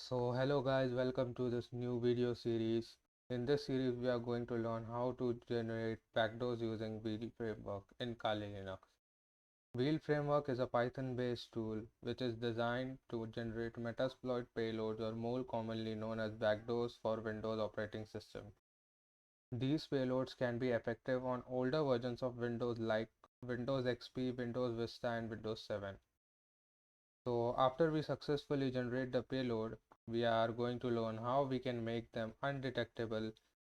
So hello guys, welcome to this new video series. In this series we are going to learn how to generate backdoors using Wheel framework in Kali Linux. Wheel framework is a Python based tool which is designed to generate Metasploit payloads, or more commonly known as backdoors, for Windows operating system. These payloads can be effective on older versions of Windows like Windows XP, Windows Vista and Windows 7. So after we successfully generate the payload, we are going to learn how we can make them undetectable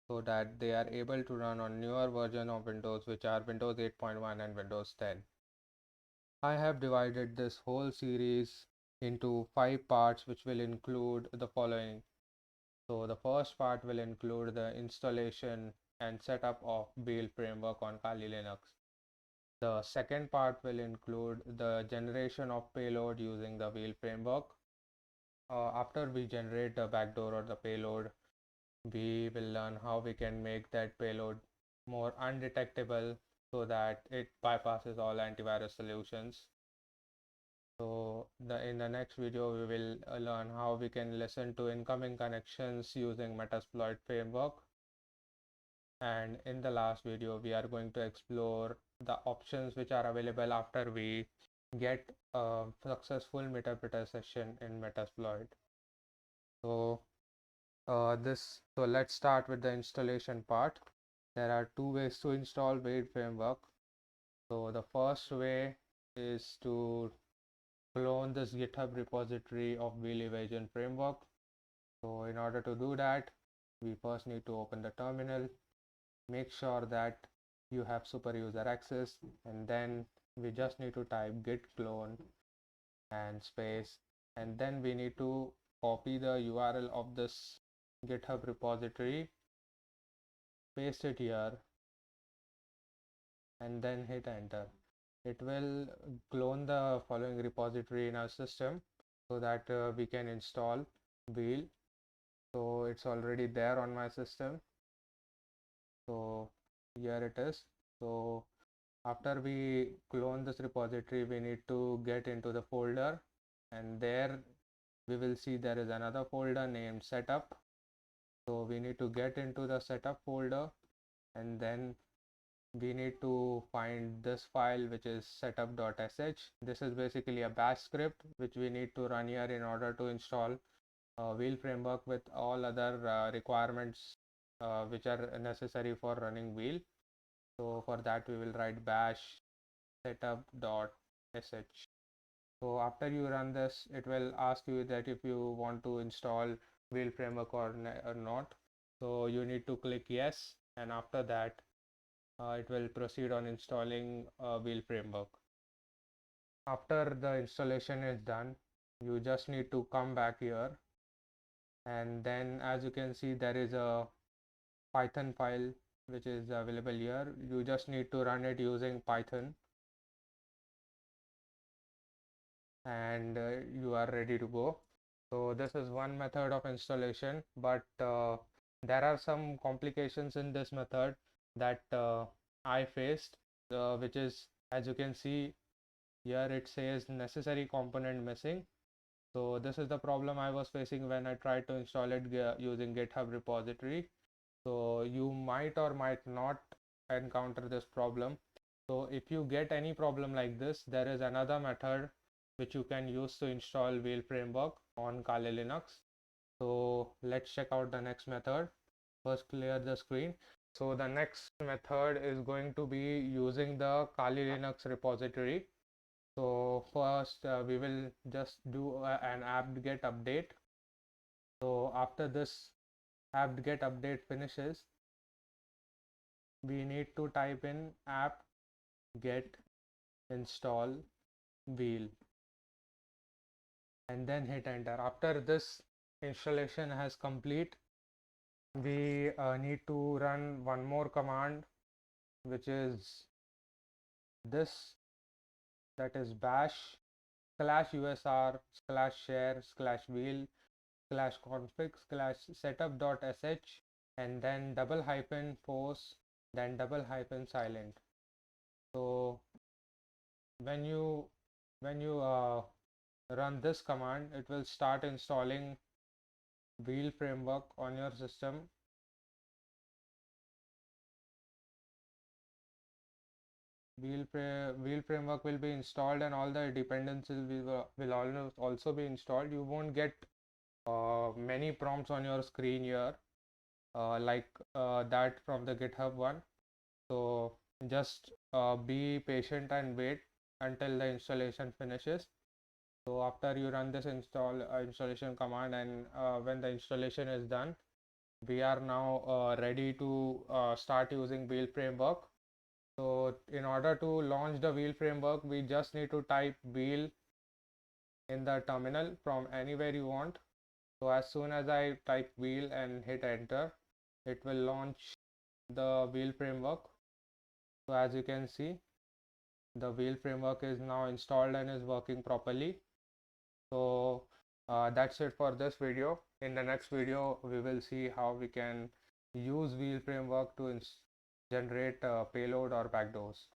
so that they are able to run on newer version of Windows, which are Windows 8.1 and Windows 10. I have divided this whole series into 5 parts, which will include the following. So the first part will include the installation and setup of Build framework on Kali Linux. The second part will include the generation of payload using the Wheel framework. After we generate the backdoor or the payload, we will learn how we can make that payload more undetectable so that it bypasses all antivirus solutions. So in the next video, we will learn how we can listen to incoming connections using Metasploit framework. And in the last video, we are going to explore the options which are available after we get a successful Meterpreter session in Metasploit. So let's start with the installation part. There are two ways to install Wheel framework. So the first way is to clone this GitHub repository of Wheel evasion framework. So in order to do that, we first need to open the terminal, make sure that you have super user access, and then we just need to type git clone and space, and then we need to copy the URL of this GitHub repository, paste it here, and then hit enter. It will clone the following repository in our system so that we can install Wheel. So it's already there on my system. So here it is. So after we clone this repository, we need to get into the folder, and there we will see there is another folder named setup. So we need to get into the setup folder, and then we need to find this file, which is setup.sh. This is basically a bash script which we need to run here in order to install Wheel framework with all other requirements which are necessary for running Wheel. So for that we will write bash setup.sh. So after you run this, it will ask you that if you want to install Wheel framework or not. So you need to click yes, and after that it will proceed on installing Wheel framework. After the installation is done, you just need to come back here, and then as you can see there is a Python file which is available here. You just need to run it using Python, and you are ready to go. So this is one method of installation, but there are some complications in this method that I faced, which is, as you can see here, it says necessary component missing. So this is the problem I was facing when I tried to install it using GitHub repository. So you might or might not encounter this problem. So if you get any problem like this, there is another method which you can use to install Wheel framework on Kali Linux. So let's check out the next method. First, clear the screen. So the next method is going to be using the Kali Linux repository. So first we will just do an apt-get update. So after this apt-get update finishes, we need to type in apt-get install Wheel and then hit enter. After this installation has complete, we need to run one more command, which is this, that is bash /usr/share/wheel/config/setup.sh, and then double hyphen force, then double hyphen silent. So when you run this command, it will start installing Wheel framework on your system. Wheel framework will be installed and all the dependencies will also be installed. You won't get many prompts on your screen here like that from the GitHub one. So just be patient and wait until the installation finishes. So after you run this installation command, and when the installation is done, we are now ready to start using Wheel framework. So in order to launch the Wheel framework, we just need to type wheel in the terminal from anywhere you want. So as soon as I type wheel and hit enter, it will launch the Wheel framework. So as you can see, the Wheel framework is now installed and is working properly. So that's it for this video. In the next video, we will see how we can use Wheel framework to generate payload or backdoors.